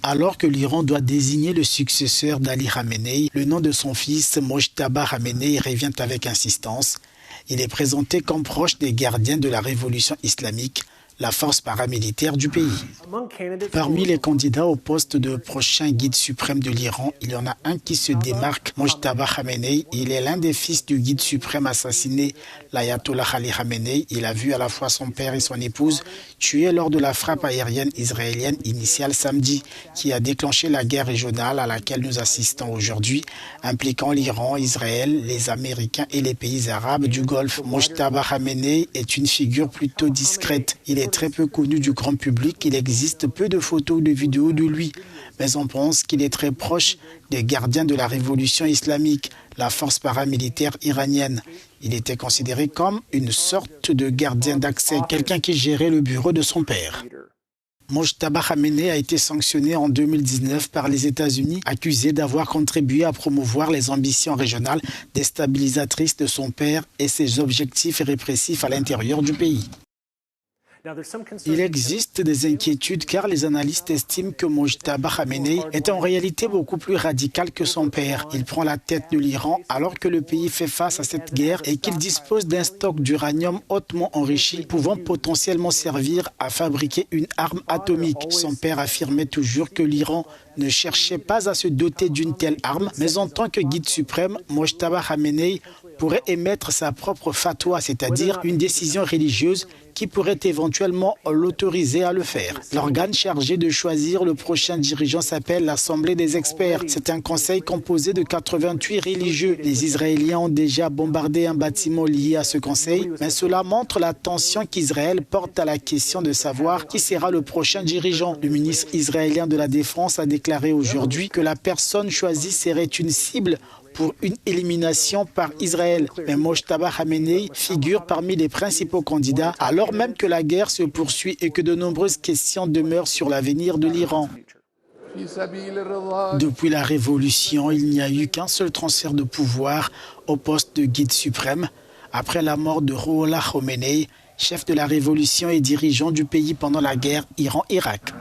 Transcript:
Alors que l'Iran doit désigner le successeur d'Ali Khamenei, le nom de son fils Mojtaba Khamenei revient avec insistance. Il est présenté comme proche des gardiens de la révolution islamique, la force paramilitaire du pays. Parmi les candidats au poste de prochain guide suprême de l'Iran, il y en a un qui se démarque, Mojtaba Khamenei. Il est l'un des fils du guide suprême assassiné, l'ayatollah Ali Khamenei. Il a vu à la fois son père et son épouse tués lors de la frappe aérienne israélienne initiale samedi, qui a déclenché la guerre régionale à laquelle nous assistons aujourd'hui, impliquant l'Iran, Israël, les Américains et les pays arabes du Golfe. Mojtaba Khamenei est une figure plutôt discrète. Il est très peu connu du grand public. Il existe peu de photos ou de vidéos de lui, mais on pense qu'il est très proche des gardiens de la révolution islamique, la force paramilitaire iranienne. Il était considéré comme une sorte de gardien d'accès, quelqu'un qui gérait le bureau de son père. Mojtaba Khamenei a été sanctionné en 2019 par les États-Unis, accusé d'avoir contribué à promouvoir les ambitions régionales déstabilisatrices de son père et ses objectifs répressifs à l'intérieur du pays. Il existe des inquiétudes car les analystes estiment que Mojtaba Khamenei est en réalité beaucoup plus radical que son père. Il prend la tête de l'Iran alors que le pays fait face à cette guerre et qu'il dispose d'un stock d'uranium hautement enrichi pouvant potentiellement servir à fabriquer une arme atomique. Son père affirmait toujours que l'Iran ne cherchait pas à se doter d'une telle arme, mais en tant que guide suprême, Mojtaba Khamenei pourrait émettre sa propre fatwa, c'est-à-dire une décision religieuse qui pourrait éventuellement l'autoriser à le faire. L'organe chargé de choisir le prochain dirigeant s'appelle l'Assemblée des experts. C'est un conseil composé de 88 religieux. Les Israéliens ont déjà bombardé un bâtiment lié à ce conseil, mais cela montre l'attention qu'Israël porte à la question de savoir qui sera le prochain dirigeant. Le ministre israélien de la Défense a déclaré aujourd'hui que la personne choisie serait une cible pour une élimination par Israël. Mais Mojtaba Khamenei figure parmi les principaux candidats, alors même que la guerre se poursuit et que de nombreuses questions demeurent sur l'avenir de l'Iran. Depuis la Révolution, il n'y a eu qu'un seul transfert de pouvoir au poste de guide suprême, après la mort de Rouhollah Khomeini, chef de la Révolution et dirigeant du pays pendant la guerre Iran-Irak.